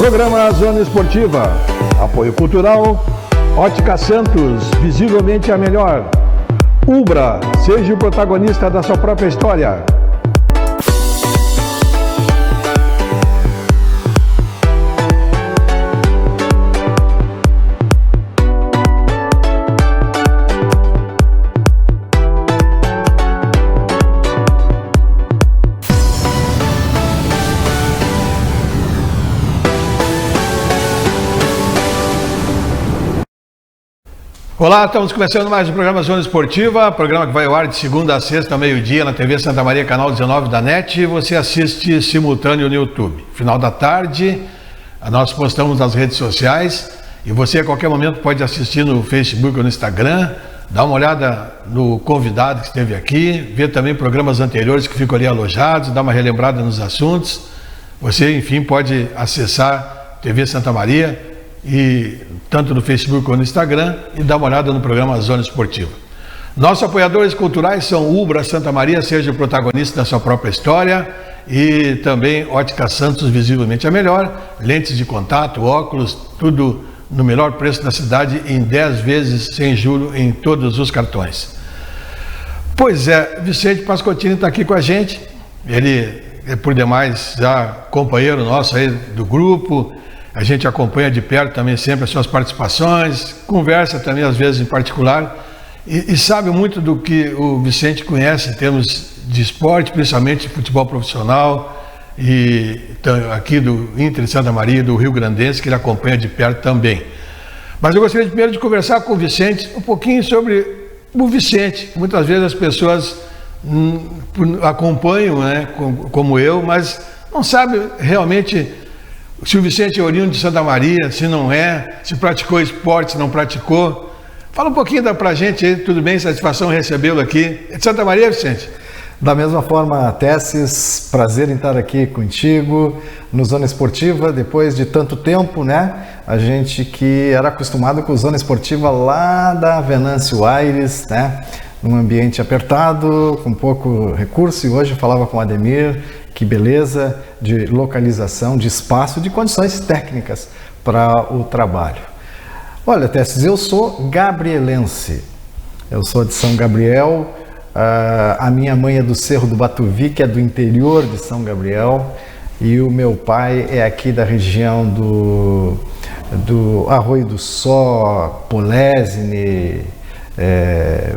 Programa Zona Esportiva. Apoio cultural. Ótica Santos, visivelmente a melhor. Ubra, seja o protagonista da sua própria história. Olá, estamos começando mais um programa Zona Esportiva, programa que vai ao ar de segunda a sexta, ao meio-dia, na TV Santa Maria, canal 19 da NET, e você assiste simultâneo no YouTube. Final da tarde, nós postamos nas redes sociais, e você a qualquer momento pode assistir no Facebook ou no Instagram, dar uma olhada no convidado que esteve aqui, ver também programas anteriores que ficam ali alojados, dar uma relembrada nos assuntos. Você, enfim, pode acessar TV Santa Maria, e tanto no Facebook como no Instagram, e dá uma olhada no programa Zona Esportiva. Nossos apoiadores culturais são Ubra Santa Maria, seja o protagonista da sua própria história, e também Ótica Santos, visivelmente a melhor, lentes de contato, óculos, tudo no melhor preço da cidade, em 10 vezes sem juro em todos os cartões. Pois é, Vicente Pascotini está aqui com a gente, ele é por demais já companheiro nosso aí do grupo. A gente acompanha de perto também sempre as suas participações, conversa também às vezes em particular, e sabe muito do que o Vicente conhece em termos de esporte, principalmente de futebol profissional, e aqui do Inter de Santa Maria, do Rio Grandense, que ele acompanha de perto também. Mas eu gostaria primeiro de conversar com o Vicente um pouquinho sobre o Vicente. Muitas vezes as pessoas acompanham, né, como eu, mas não sabem realmente se o Vicente é oriundo de Santa Maria, se não é, se praticou esporte, se não praticou. Fala um pouquinho pra gente aí, tudo bem? Satisfação recebê-lo aqui. É de Santa Maria, Vicente? Da mesma forma, Tesses, prazer em estar aqui contigo no Zona Esportiva, depois de tanto tempo, né? A gente que era acostumado com o Zona Esportiva lá da Venâncio Aires, né? Num ambiente apertado, com pouco recurso, e hoje falava com o Ademir, que beleza de localização, de espaço, de condições técnicas para o trabalho. Olha, Tesses, eu sou gabrielense, eu sou de São Gabriel, a minha mãe é do Cerro do Batuvi, que é do interior de São Gabriel, e o meu pai é aqui da região do Arroio do Só, Polesine,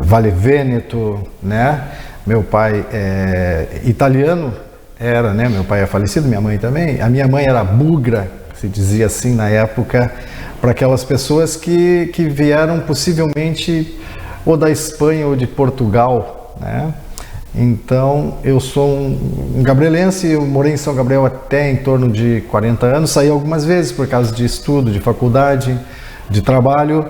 Vale Vêneto, né? Meu pai é italiano, era, né? Meu pai é falecido, minha mãe também. A minha mãe era bugra, se dizia assim na época, para aquelas pessoas que vieram possivelmente ou da Espanha ou de Portugal, né? Então, eu sou um gabrielense, eu morei em São Gabriel até em torno de 40 anos, saí algumas vezes por causa de estudo, de faculdade, de trabalho,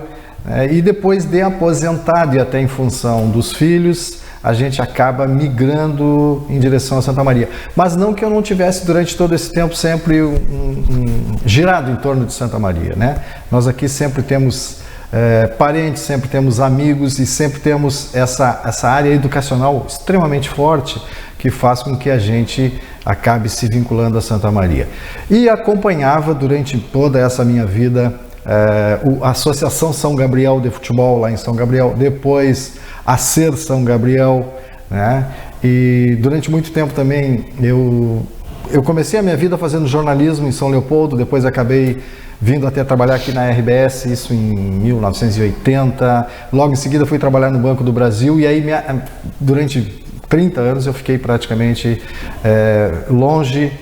e depois de aposentado e até em função dos filhos, a gente acaba migrando em direção a Santa Maria. Mas não que eu não tivesse durante todo esse tempo sempre girado em torno de Santa Maria, né? Nós aqui sempre temos parentes, sempre temos amigos e sempre temos essa área educacional extremamente forte que faz com que a gente acabe se vinculando a Santa Maria. E acompanhava durante toda essa minha vida a Associação São Gabriel de Futebol lá em São Gabriel, depois a Ser São Gabriel, né? E durante muito tempo também eu comecei a minha vida fazendo jornalismo em São Leopoldo, depois acabei vindo até trabalhar aqui na RBS, isso em 1980, logo em seguida fui trabalhar no Banco do Brasil, e aí durante 30 anos eu fiquei praticamente longe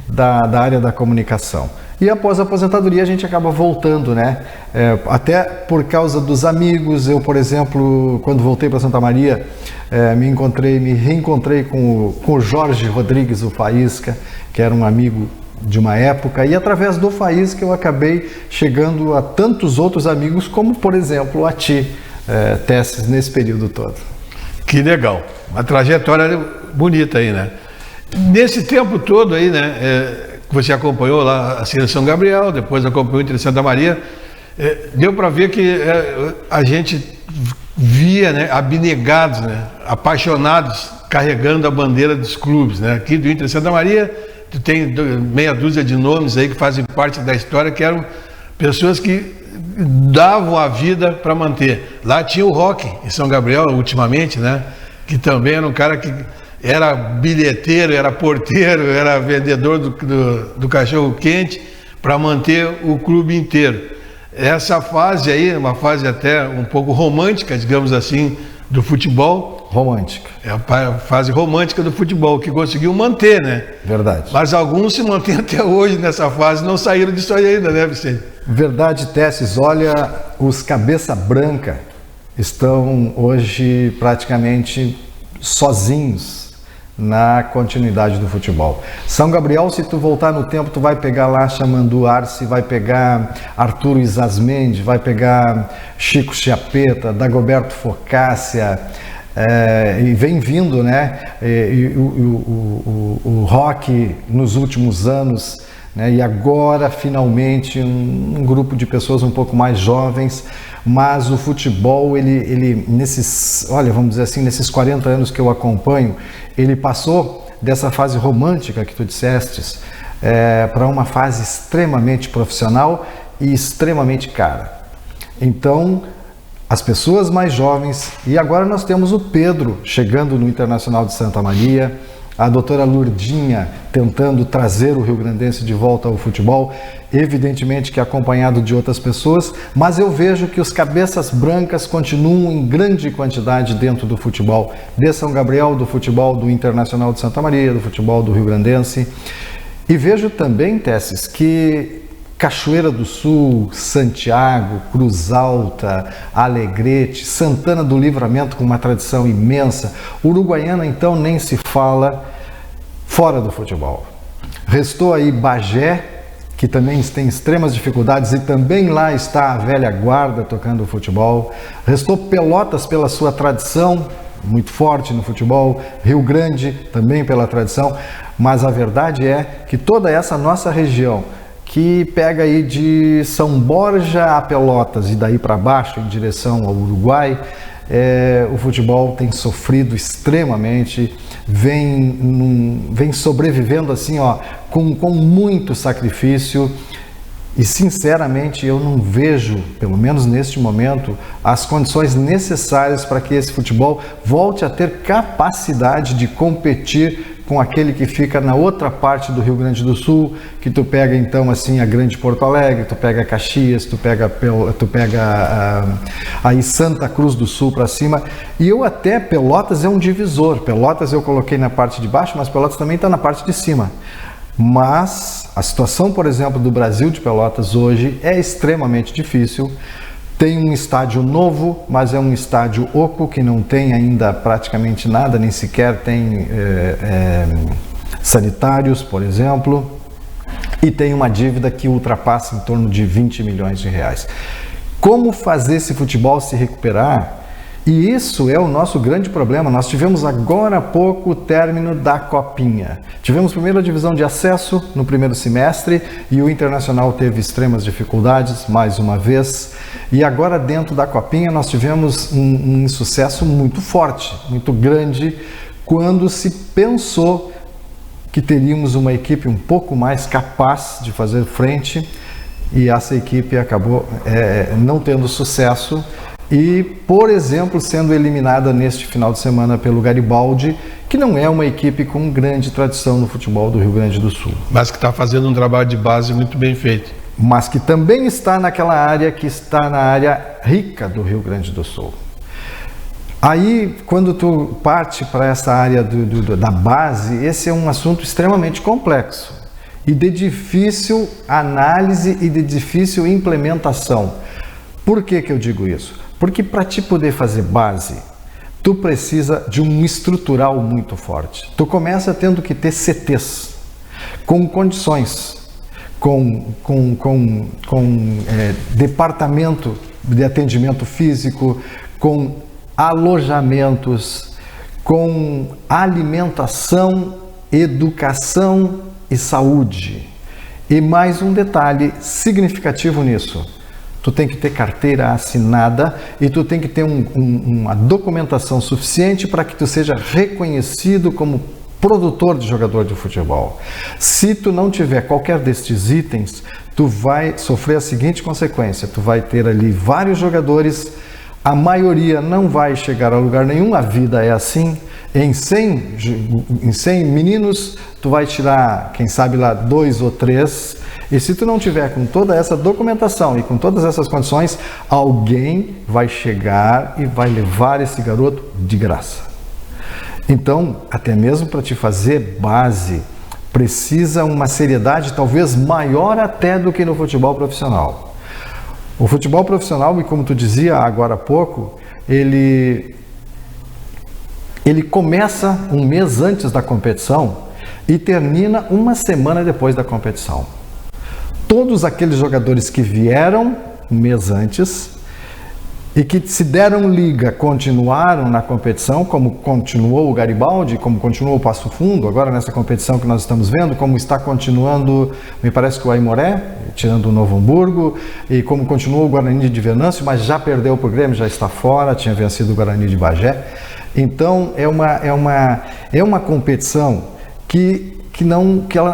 da área da comunicação. E após a aposentadoria a gente acaba voltando, né? Até por causa dos amigos. Eu, por exemplo, quando voltei para Santa Maria, me reencontrei com o Jorge Rodrigues, o Faísca, que era um amigo de uma época, e através do Faísca eu acabei chegando a tantos outros amigos, como, por exemplo, a ti, Tesses, nesse período todo. Que legal, uma trajetória bonita aí, né? Nesse tempo todo aí, né? Você acompanhou lá a Seleção Gabriel, depois acompanhou o Inter de Santa Maria, deu para ver que a gente via, né, abnegados, né, apaixonados, carregando a bandeira dos clubes, né, aqui do Inter de Santa Maria, tu tem meia dúzia de nomes aí que fazem parte da história, que eram pessoas que davam a vida para manter. Lá tinha o Roque, em São Gabriel, ultimamente, né? Que também era um cara que era bilheteiro, era porteiro, era vendedor do cachorro quente para manter o clube inteiro. Essa fase aí, uma fase até um pouco romântica, digamos assim, do futebol. Romântica. É a fase romântica do futebol, que conseguiu manter, né? Verdade. Mas alguns se mantêm até hoje nessa fase, não saíram disso aí ainda, né, Vicente? Verdade, Tesses. Olha, os cabeça branca estão hoje praticamente sozinhos na continuidade do futebol. São Gabriel, se tu voltar no tempo, tu vai pegar lá Xamandu Arce, vai pegar Arturo Isasmendi, vai pegar Chico Chiapeta, Dagoberto Focácia, e vem vindo, né? O rock nos últimos anos, né? E agora finalmente um grupo de pessoas um pouco mais jovens, mas o futebol, ele nesses, olha, vamos dizer assim, nesses 40 anos que eu acompanho, ele passou dessa fase romântica que tu dissestes para uma fase extremamente profissional e extremamente cara. Então, as pessoas mais jovens, e agora nós temos o Pedro chegando no Internacional de Santa Maria, a doutora Lourdinha tentando trazer o rio-grandense de volta ao futebol, evidentemente que acompanhado de outras pessoas, mas eu vejo que os cabeças brancas continuam em grande quantidade dentro do futebol de São Gabriel, do futebol do Internacional de Santa Maria, do futebol do rio-grandense. E vejo também, Tesses, que Cachoeira do Sul, Santiago, Cruz Alta, Alegrete, Santana do Livramento com uma tradição imensa, Uruguaiana então nem se fala, fora do futebol. Restou aí Bagé, que também tem extremas dificuldades e também lá está a velha guarda tocando futebol. Restou Pelotas pela sua tradição, muito forte no futebol, Rio Grande também pela tradição, mas a verdade é que toda essa nossa região, que pega aí de São Borja a Pelotas e daí para baixo em direção ao Uruguai, o futebol tem sofrido extremamente, vem sobrevivendo assim, ó, com muito sacrifício, e sinceramente eu não vejo, pelo menos neste momento, as condições necessárias para que esse futebol volte a ter capacidade de competir com aquele que fica na outra parte do Rio Grande do Sul, que tu pega então assim a Grande Porto Alegre, tu pega Caxias, tu pega aí Santa Cruz do Sul para cima, e eu até, Pelotas é um divisor, Pelotas eu coloquei na parte de baixo, mas Pelotas também está na parte de cima. Mas a situação, por exemplo, do Brasil de Pelotas hoje é extremamente difícil. Tem um estádio novo, mas é um estádio oco que não tem ainda praticamente nada, nem sequer tem sanitários, por exemplo, e tem uma dívida que ultrapassa em torno de 20 milhões de reais. Como fazer esse futebol se recuperar? E isso é o nosso grande problema. Nós tivemos agora há pouco o término da Copinha. Tivemos primeira divisão de acesso no primeiro semestre e o Internacional teve extremas dificuldades, mais uma vez. E agora dentro da Copinha nós tivemos um insucesso muito forte, muito grande, quando se pensou que teríamos uma equipe um pouco mais capaz de fazer frente, e essa equipe acabou não tendo sucesso. E, por exemplo, sendo eliminada neste final de semana pelo Garibaldi, que não é uma equipe com grande tradição no futebol do Rio Grande do Sul. Mas que está fazendo um trabalho de base muito bem feito. Mas que também está naquela área que está na área rica do Rio Grande do Sul. Aí, quando tu parte para essa área da base, esse é um assunto extremamente complexo e de difícil análise e de difícil implementação. Por que eu digo isso? Porque para te poder fazer base, tu precisa de um estrutural muito forte. Tu começa tendo que ter CTs, com condições, com departamento de atendimento físico, com alojamentos, com alimentação, educação e saúde. E mais um detalhe significativo nisso. Tu tem que ter carteira assinada e tu tem que ter uma documentação suficiente para que tu seja reconhecido como produtor de jogador de futebol. Se tu não tiver qualquer destes itens, tu vai sofrer a seguinte consequência: tu vai ter ali vários jogadores, a maioria não vai chegar a lugar nenhum, a vida é assim. Em 100 meninos, tu vai tirar, quem sabe lá, 2 ou 3. E se tu não tiver com toda essa documentação e com todas essas condições, alguém vai chegar e vai levar esse garoto de graça. Então, até mesmo para te fazer base, precisa uma seriedade talvez maior até do que no futebol profissional. O futebol profissional, e como tu dizia agora há pouco, ele começa um mês antes da competição e termina uma semana depois da competição. Todos aqueles jogadores que vieram um mês antes e que se deram liga, continuaram na competição, como continuou o Garibaldi, como continuou o Passo Fundo, agora nessa competição que nós estamos vendo, como está continuando, me parece que o Aimoré, tirando o Novo Hamburgo, e como continuou o Guarani de Venâncio, mas já perdeu para o Grêmio, já está fora, tinha vencido o Guarani de Bagé. Então é uma competição que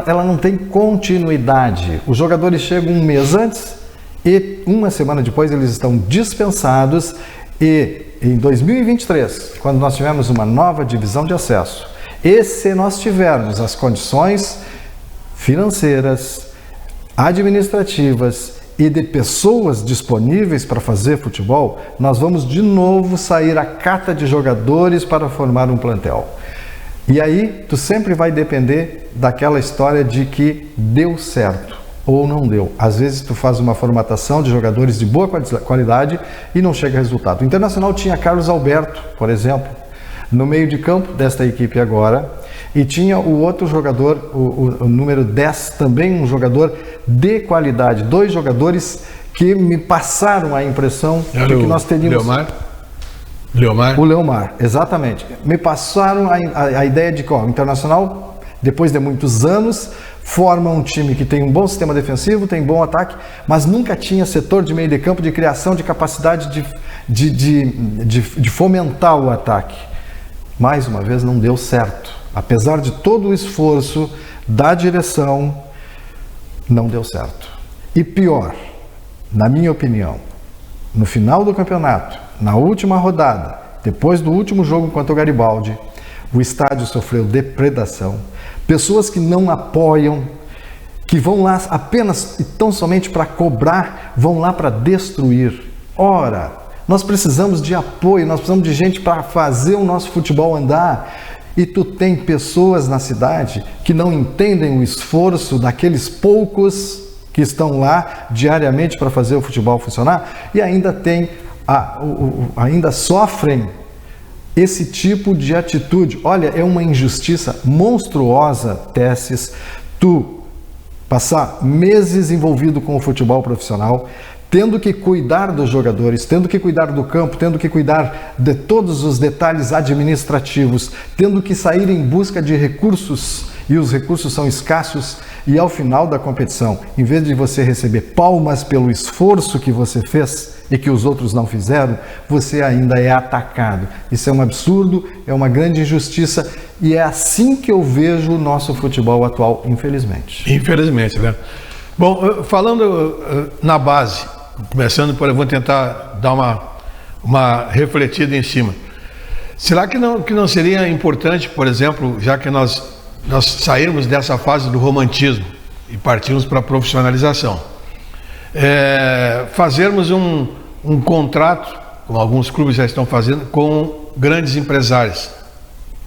ela não tem continuidade. Os jogadores chegam um mês antes e uma semana depois eles estão dispensados, e em 2023, quando nós tivermos uma nova divisão de acesso, e se nós tivermos as condições financeiras, administrativas e de pessoas disponíveis para fazer futebol, nós vamos de novo sair à cata de jogadores para formar um plantel. E aí, tu sempre vai depender daquela história de que deu certo ou não deu. Às vezes tu faz uma formatação de jogadores de boa qualidade e não chega a resultado. O Internacional tinha Carlos Alberto, por exemplo, no meio de campo desta equipe agora, e tinha o outro jogador, o número 10, também um jogador de qualidade. 2 jogadores que me passaram a impressão de que nós teríamos... Leomar? O Leomar, exatamente. Me passaram a ideia de que o Internacional, depois de muitos anos, forma um time que tem um bom sistema defensivo, tem bom ataque, mas nunca tinha setor de meio de campo de criação, de capacidade de fomentar o ataque. Mais uma vez, não deu certo. Apesar de todo o esforço da direção, não deu certo. E pior, na minha opinião, no final do campeonato, na última rodada, depois do último jogo contra o Garibaldi, o estádio sofreu depredação. Pessoas que não apoiam, que vão lá apenas e tão somente para cobrar, vão lá para destruir. Ora, nós precisamos de apoio, nós precisamos de gente para fazer o nosso futebol andar. E tu tem pessoas na cidade que não entendem o esforço daqueles poucos que estão lá diariamente para fazer o futebol funcionar e ainda sofrem esse tipo de atitude. Olha, é uma injustiça monstruosa, Tesses, tu passar meses envolvido com o futebol profissional, tendo que cuidar dos jogadores, tendo que cuidar do campo, tendo que cuidar de todos os detalhes administrativos, tendo que sair em busca de recursos, e os recursos são escassos, e ao final da competição, em vez de você receber palmas pelo esforço que você fez e que os outros não fizeram, você ainda é atacado. Isso é um absurdo, é uma grande injustiça, e é assim que eu vejo o nosso futebol atual, infelizmente. Infelizmente, né? Bom, falando na base, começando por, eu vou tentar dar uma refletida em cima. Será que não seria importante, por exemplo, já que nós sairmos dessa fase do romantismo e partirmos para a profissionalização, fazermos um contrato, como alguns clubes já estão fazendo, com grandes empresários.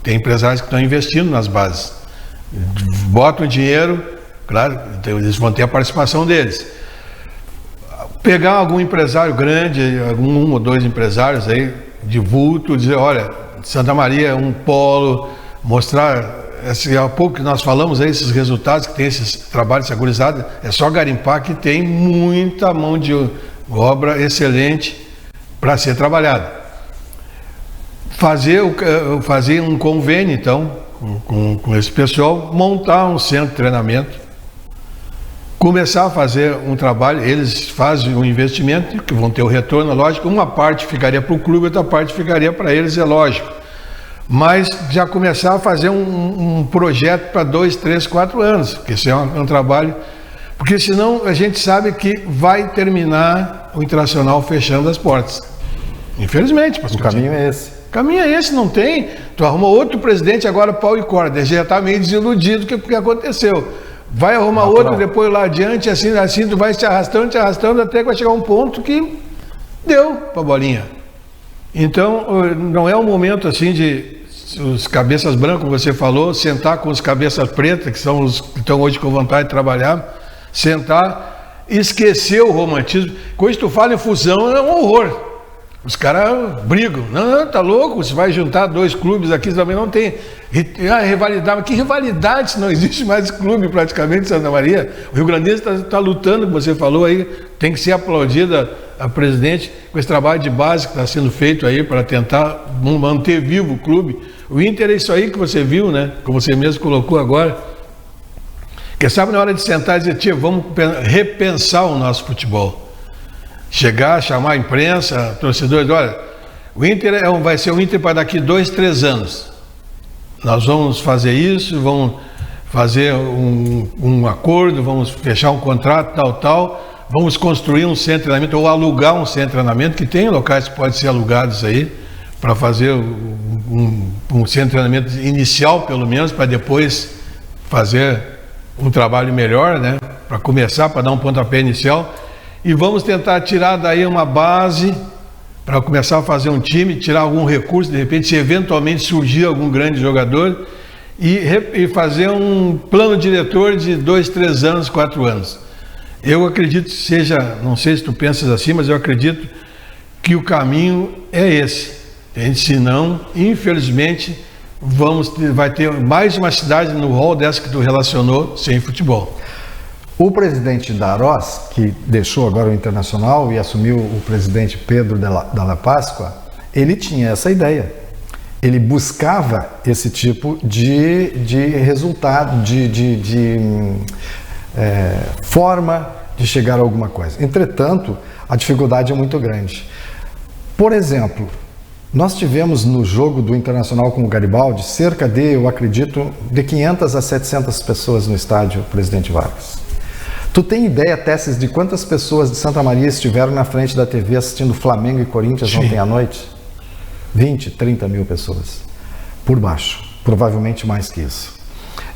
Tem empresários que estão investindo nas bases, botam dinheiro, claro, eles vão ter a participação deles. Pegar algum empresário grande, um ou 2 empresários aí de vulto, dizer, olha, Santa Maria é um polo, mostrar, há pouco que nós falamos aí, esses resultados que tem esses trabalhos segurizados, é só garimpar que tem muita mão de obra excelente para ser trabalhada. Fazer um convênio, então, com esse pessoal, montar um centro de treinamento, começar a fazer um trabalho, eles fazem um investimento, que vão ter o retorno, lógico, uma parte ficaria para o clube, outra parte ficaria para eles, é lógico. mas já começar a fazer um projeto para 2, 3, 4 anos, porque isso é um trabalho, porque senão a gente sabe que vai terminar o Internacional fechando as portas. Infelizmente. O caminho é esse. O caminho é esse, não tem. Tu arruma outro presidente agora, pau e corda, já está meio desiludido com o que aconteceu. Vai arrumar outro depois lá adiante, assim, tu vai te arrastando, até que vai chegar um ponto que deu para a bolinha. Então, não é um momento assim de os cabeças brancas, como você falou, sentar com os cabeças pretas, que são os que estão hoje com vontade de trabalhar, sentar, esquecer o romantismo. Quando tu fala em fusão, é um horror. Os caras brigam. Não, tá louco? Você vai juntar 2 clubes aqui, também não tem rivalidade. Mas que rivalidade se não existe mais clube praticamente em Santa Maria? O Rio Grandense está lutando, como você falou aí, tem que ser aplaudida a presidente com esse trabalho de base que está sendo feito aí para tentar manter vivo o clube. O Inter é isso aí que você viu, né? Como você mesmo colocou agora. Quem sabe na hora de sentar e dizer, tia, vamos repensar o nosso futebol. Chegar, chamar a imprensa, torcedores, olha, o Inter vai ser o Inter para daqui 2, 3 anos. Nós vamos fazer isso, vamos fazer um acordo, vamos fechar um contrato, tal, vamos construir um centro de treinamento ou alugar um centro de treinamento, que tem locais que podem ser alugados aí, para fazer um centro de treinamento inicial, pelo menos, para depois fazer um trabalho melhor, né? Para começar, para dar um pontapé inicial. E vamos tentar tirar daí uma base para começar a fazer um time, tirar algum recurso, de repente, se eventualmente surgir algum grande jogador, e fazer um plano diretor de 2, 3 anos, 4 anos. Eu acredito que seja, não sei se tu pensas assim, mas eu acredito que o caminho é esse. Senão, infelizmente, vai ter mais uma cidade no rol dessa que tu relacionou sem futebol. O presidente da AROS, que deixou agora o Internacional e assumiu o presidente Pedro Dalla Pasqua, ele tinha essa ideia. Ele buscava esse tipo de resultado, forma de chegar a alguma coisa. Entretanto, a dificuldade é muito grande. Por exemplo, nós tivemos no jogo do Internacional com o Garibaldi cerca de, eu acredito, de 500 a 700 pessoas no estádio Presidente Vargas. Tu tem ideia, Tesses, de quantas pessoas de Santa Maria estiveram na frente da TV assistindo Flamengo e Corinthians ontem à noite? 20, 30 mil pessoas. Por baixo. Provavelmente mais que isso.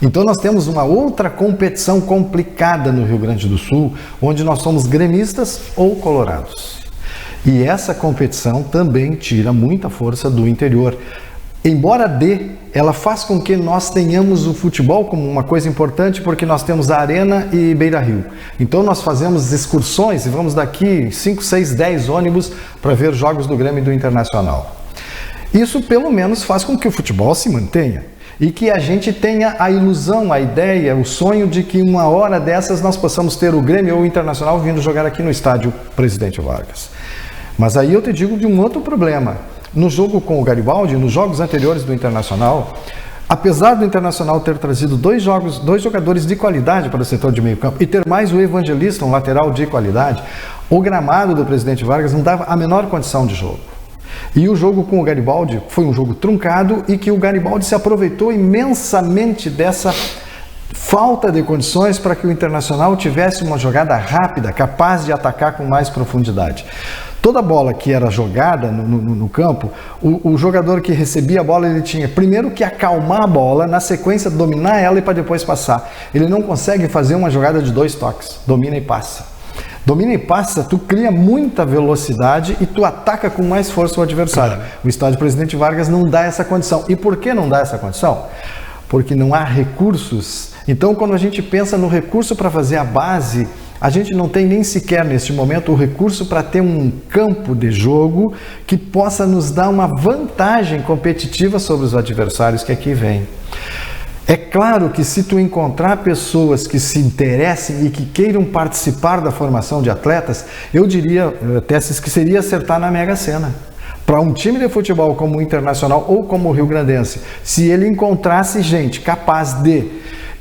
Então nós temos uma outra competição complicada no Rio Grande do Sul, onde nós somos gremistas ou colorados. E essa competição também tira muita força do interior. Embora ela faz com que nós tenhamos o futebol como uma coisa importante, porque nós temos a Arena e Beira-Rio. Então nós fazemos excursões e vamos daqui 5, 6, 10 ônibus para ver jogos do Grêmio e do Internacional. Isso pelo menos faz com que o futebol se mantenha e que a gente tenha a ilusão, a ideia, o sonho de que uma hora dessas nós possamos ter o Grêmio ou o Internacional vindo jogar aqui no estádio Presidente Vargas. Mas aí eu te digo de um outro problema. No jogo com o Garibaldi, nos jogos anteriores do Internacional, apesar do Internacional ter trazido dois jogadores de qualidade para o setor de meio campo e ter mais o Evangelista, um lateral de qualidade, o gramado do Presidente Vargas não dava a menor condição de jogo. E o jogo com o Garibaldi foi um jogo truncado e que o Garibaldi se aproveitou imensamente dessa falta de condições para que o Internacional tivesse uma jogada rápida, capaz de atacar com mais profundidade. Toda bola que era jogada no campo, o jogador que recebia a bola, ele tinha primeiro que acalmar a bola, na sequência dominar ela e para depois passar. Ele não consegue fazer uma jogada de 2 toques, domina e passa. Domina e passa, tu cria muita velocidade e tu ataca com mais força o adversário. O estádio Presidente Vargas não dá essa condição. E por que não dá essa condição? Porque não há recursos. Então, quando a gente pensa no recurso para fazer a base, a gente não tem nem sequer, neste momento, o recurso para ter um campo de jogo que possa nos dar uma vantagem competitiva sobre os adversários que aqui vêm. É claro que se tu encontrar pessoas que se interessem e que queiram participar da formação de atletas, eu diria, Tesses, que seria acertar na Mega Sena. Para um time de futebol como o Internacional ou como o Rio Grandense, se ele encontrasse gente capaz de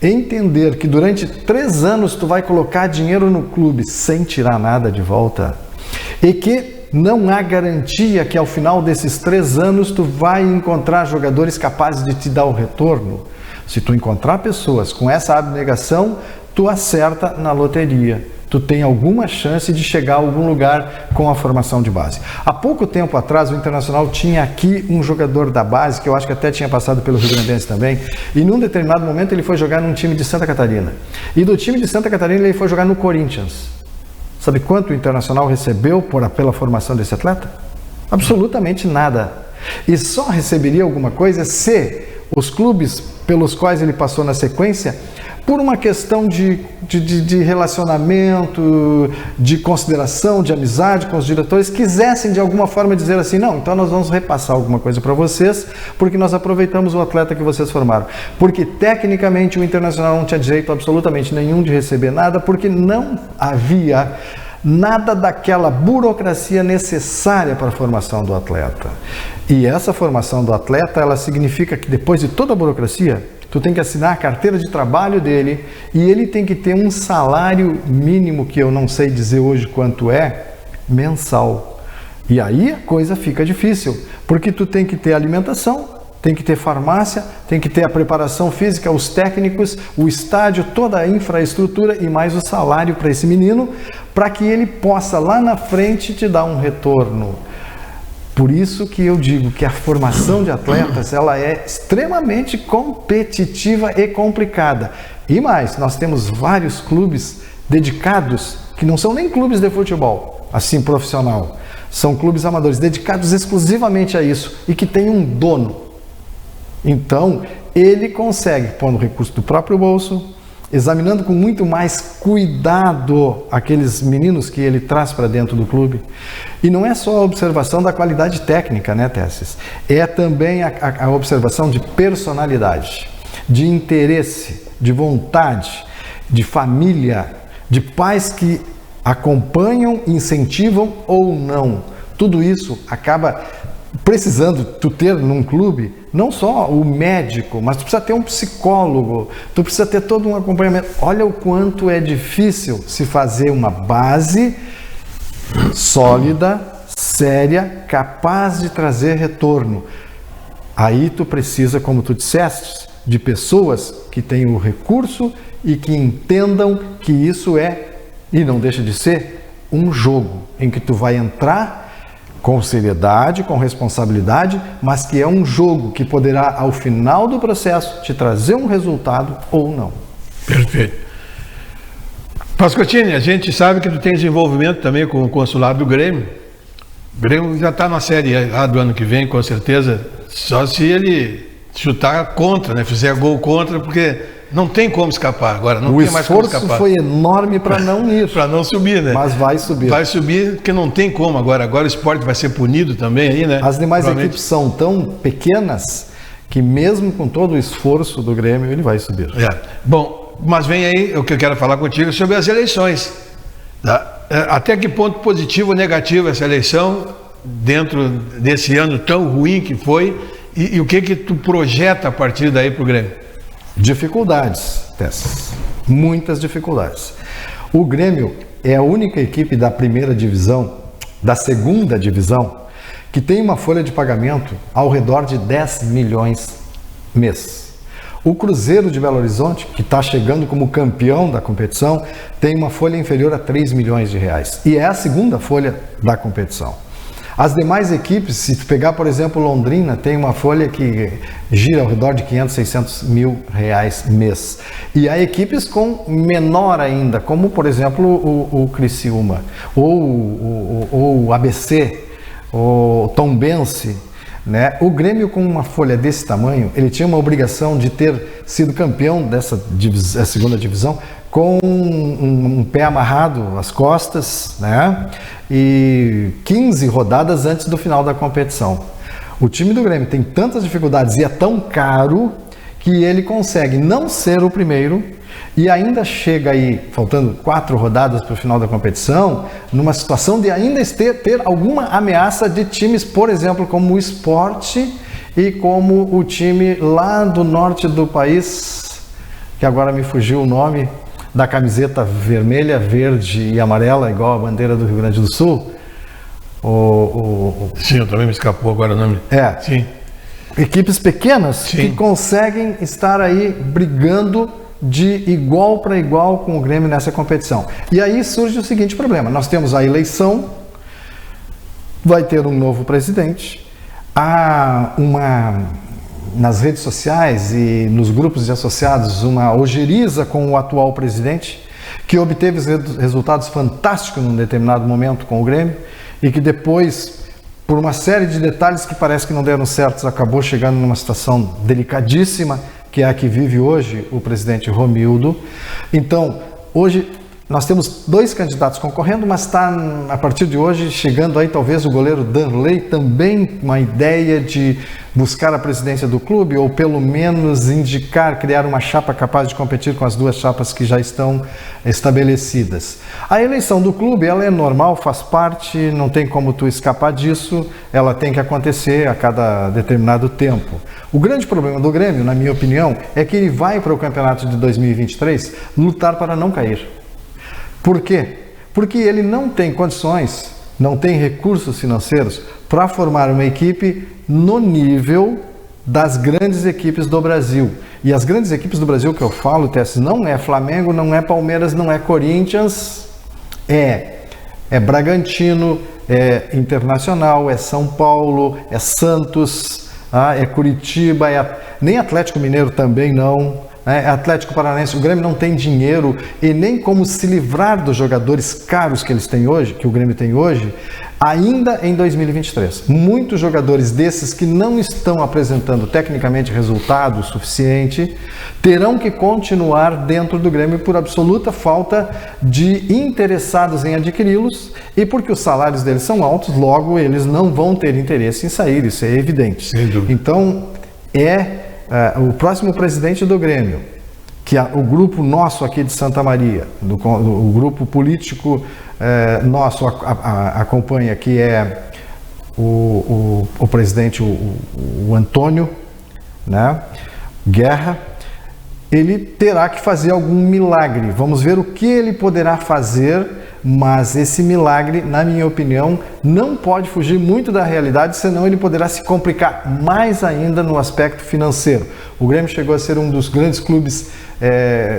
entender que durante 3 anos tu vai colocar dinheiro no clube sem tirar nada de volta e que não há garantia que ao final desses 3 anos tu vai encontrar jogadores capazes de te dar o retorno. Se tu encontrar pessoas com essa abnegação, tu acerta na loteria. Tu tem alguma chance de chegar a algum lugar com a formação de base. Há pouco tempo atrás, o Internacional tinha aqui um jogador da base, que eu acho que até tinha passado pelo Rio Grandense também, e num determinado momento ele foi jogar num time de Santa Catarina. E do time de Santa Catarina ele foi jogar no Corinthians. Sabe quanto o Internacional recebeu pela formação desse atleta? Absolutamente nada. E só receberia alguma coisa se os clubes pelos quais ele passou na sequência, por uma questão de relacionamento, de consideração, de amizade com os diretores, quisessem de alguma forma dizer assim, não, então nós vamos repassar alguma coisa para vocês, porque nós aproveitamos o atleta que vocês formaram. Porque tecnicamente o Internacional não tinha direito absolutamente nenhum de receber nada, porque não havia nada daquela burocracia necessária para a formação do atleta. E essa formação do atleta, ela significa que depois de toda a burocracia, tu tem que assinar a carteira de trabalho dele e ele tem que ter um salário mínimo, que eu não sei dizer hoje quanto é, mensal. E aí a coisa fica difícil, porque tu tem que ter alimentação, tem que ter farmácia, tem que ter a preparação física, os técnicos, o estádio, toda a infraestrutura e mais o salário para esse menino, para que ele possa lá na frente te dar um retorno. Por isso que eu digo que a formação de atletas, ela é extremamente competitiva e complicada. E mais, nós temos vários clubes dedicados, que não são nem clubes de futebol, assim profissional, são clubes amadores, dedicados exclusivamente a isso e que tem um dono. Então, ele consegue, pondo recurso do próprio bolso, examinando com muito mais cuidado aqueles meninos que ele traz para dentro do clube. E não é só a observação da qualidade técnica, né, Tessis? É também a observação de personalidade, de interesse, de vontade, de família, de pais que acompanham, incentivam ou não. Tudo isso acaba precisando tu ter num clube não só o médico, mas tu precisa ter um psicólogo, tu precisa ter todo um acompanhamento. Olha o quanto é difícil se fazer uma base sólida, séria, capaz de trazer retorno. Aí tu precisa, como tu disseste, de pessoas que tenham o recurso e que entendam que isso é, e não deixa de ser, um jogo em que tu vai entrar com seriedade, com responsabilidade, mas que é um jogo que poderá, ao final do processo, te trazer um resultado ou não. Perfeito. Pascotini, a gente sabe que tu tem desenvolvimento também com o consulado do Grêmio. O Grêmio já está na Série A do ano que vem, com certeza, só se ele chutar contra, né? Fizer gol contra, porque não tem como escapar agora, não tem mais como escapar. O esforço foi enorme para não ir. Para não subir, né? Mas vai subir. Vai subir, porque não tem como agora. Agora o esporte vai ser punido também aí, né? As demais equipes são tão pequenas que mesmo com todo o esforço do Grêmio, ele vai subir. Bom, mas vem aí o que eu quero falar contigo sobre as eleições. Tá? Até que ponto positivo ou negativo essa eleição, dentro desse ano tão ruim que foi, e o que tu projeta a partir daí para o Grêmio? Dificuldades, Tess. Muitas dificuldades. O Grêmio é a única equipe da primeira divisão, da segunda divisão, que tem uma folha de pagamento ao redor de 10 milhões mês. O Cruzeiro de Belo Horizonte, que está chegando como campeão da competição, tem uma folha inferior a 3 milhões de reais. E é a segunda folha da competição. As demais equipes, se tu pegar, por exemplo, Londrina, tem uma folha que gira ao redor de 500, 600 mil reais mês. E há equipes com menor ainda, como, por exemplo, o Criciúma, ou o ABC, o Tombense, né? O Grêmio, com uma folha desse tamanho, ele tinha uma obrigação de ter sido campeão dessa segunda divisão com um pé amarrado às costas, né? E 15 rodadas antes do final da competição. O time do Grêmio tem tantas dificuldades e é tão caro que ele consegue não ser o primeiro e ainda chega aí, faltando 4 rodadas para o final da competição, numa situação de ainda ter alguma ameaça de times, por exemplo, como o Sport e como o time lá do norte do país, que agora me fugiu o nome, da camiseta vermelha, verde e amarela, igual a bandeira do Rio Grande do Sul. Sim, eu também me escapou agora o nome. Sim. Equipes pequenas Sim. que conseguem estar aí brigando de igual para igual com o Grêmio nessa competição. E aí surge o seguinte problema: nós temos a eleição, vai ter um novo presidente, há nas redes sociais e nos grupos de associados uma ojeriza com o atual presidente, que obteve resultados fantásticos num determinado momento com o Grêmio e que depois, por uma série de detalhes que parece que não deram certos, acabou chegando numa situação delicadíssima, que é a que vive hoje o presidente Romildo. Então, hoje nós temos 2 candidatos concorrendo, mas está, a partir de hoje, chegando aí talvez o goleiro Danley, também uma ideia de buscar a presidência do clube, ou pelo menos criar uma chapa capaz de competir com as 2 chapas que já estão estabelecidas. A eleição do clube, ela é normal, faz parte, não tem como tu escapar disso, ela tem que acontecer a cada determinado tempo. O grande problema do Grêmio, na minha opinião, é que ele vai para o campeonato de 2023 lutar para não cair. Por quê? Porque ele não tem condições, não tem recursos financeiros para formar uma equipe no nível das grandes equipes do Brasil. E as grandes equipes do Brasil que eu falo, Tess, não é Flamengo, não é Palmeiras, não é Corinthians, é Bragantino, é Internacional, é São Paulo, é Santos, é Curitiba, nem Atlético Mineiro também não. Atlético Paranaense. O Grêmio não tem dinheiro e nem como se livrar dos jogadores caros que eles têm hoje, que o Grêmio tem hoje, ainda em 2023. Muitos jogadores desses que não estão apresentando tecnicamente resultado suficiente terão que continuar dentro do Grêmio por absoluta falta de interessados em adquiri-los e porque os salários deles são altos, logo eles não vão ter interesse em sair, isso é evidente. Sem dúvida. Então, o próximo presidente do Grêmio, que o grupo nosso aqui de Santa Maria, o grupo político nosso acompanha, que é o presidente, o Antônio, né, Guerra, ele terá que fazer algum milagre. Vamos ver o que ele poderá fazer, mas esse milagre, na minha opinião, não pode fugir muito da realidade, senão ele poderá se complicar mais ainda no aspecto financeiro. O Grêmio chegou a ser um dos grandes clubes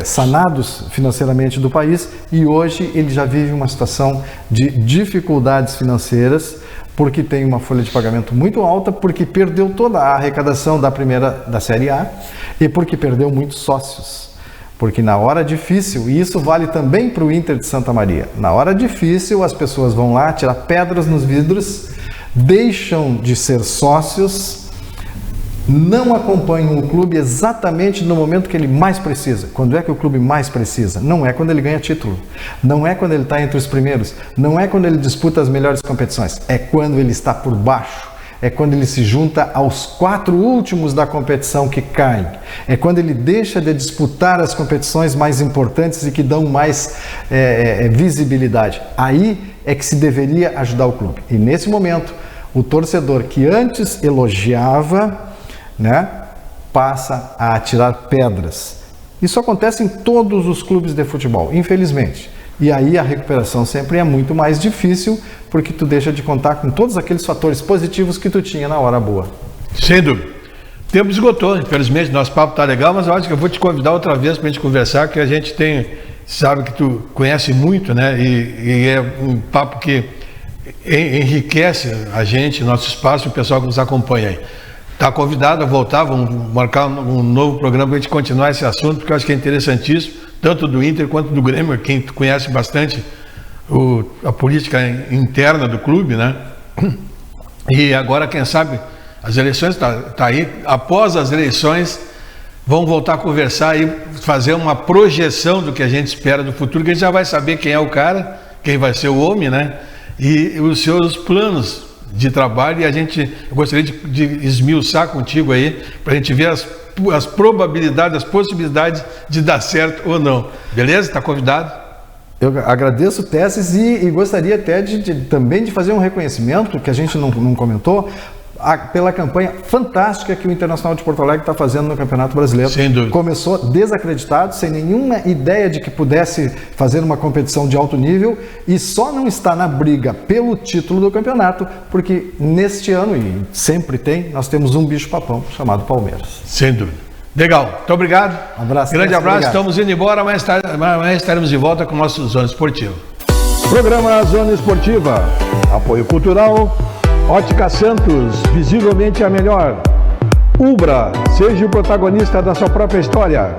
sanados financeiramente do país e hoje ele já vive uma situação de dificuldades financeiras, porque tem uma folha de pagamento muito alta, porque perdeu toda a arrecadação da Série A e porque perdeu muitos sócios. Porque na hora difícil, e isso vale também para o Inter de Santa Maria, na hora difícil as pessoas vão lá tirar pedras nos vidros, deixam de ser sócios, não acompanham o clube exatamente no momento que ele mais precisa. Quando é que o clube mais precisa? Não é quando ele ganha título, não é quando ele está entre os primeiros, não é quando ele disputa as melhores competições, é quando ele está por baixo. É quando ele se junta aos 4 últimos da competição que caem. É quando ele deixa de disputar as competições mais importantes e que dão mais visibilidade. Aí é que se deveria ajudar o clube. E nesse momento, o torcedor que antes elogiava, né, passa a atirar pedras. Isso acontece em todos os clubes de futebol, infelizmente. E aí a recuperação sempre é muito mais difícil, porque tu deixa de contar com todos aqueles fatores positivos que tu tinha na hora boa. Sem dúvida. O tempo esgotou, infelizmente, nosso papo tá legal, mas eu acho que eu vou te convidar outra vez para a gente conversar, que a gente sabe que tu conhece muito, né? E é um papo que enriquece a gente, nosso espaço e o pessoal que nos acompanha aí. Está convidado a voltar, vamos marcar um novo programa para a gente continuar esse assunto, porque eu acho que é interessantíssimo, tanto do Inter quanto do Grêmio, quem conhece bastante a política interna do clube, né? E agora, quem sabe, as eleições tá aí, após as eleições, vamos voltar a conversar e fazer uma projeção do que a gente espera do futuro, que a gente já vai saber quem é o cara, quem vai ser o homem, né? E os seus planos de trabalho, e eu gostaria de esmiuçar contigo aí, para a gente ver as probabilidades, as possibilidades de dar certo ou não. Beleza? Está convidado? Eu agradeço, Tesses, e gostaria até também de fazer um reconhecimento, que a gente não comentou, pela campanha fantástica que o Internacional de Porto Alegre está fazendo no Campeonato Brasileiro. Sem dúvida. Começou desacreditado, sem nenhuma ideia de que pudesse fazer uma competição de alto nível e só não está na briga pelo título do campeonato, porque neste ano, e sempre tem, nós temos um bicho-papão chamado Palmeiras. Sem dúvida. Legal, muito obrigado. Abraço. Grande abraço, obrigado. Estamos indo embora, amanhã estaremos de volta com o nosso Zona Esportiva. Programa Zona Esportiva. Apoio Cultural. Ótica Santos, visivelmente a melhor. Ubra, seja o protagonista da sua própria história.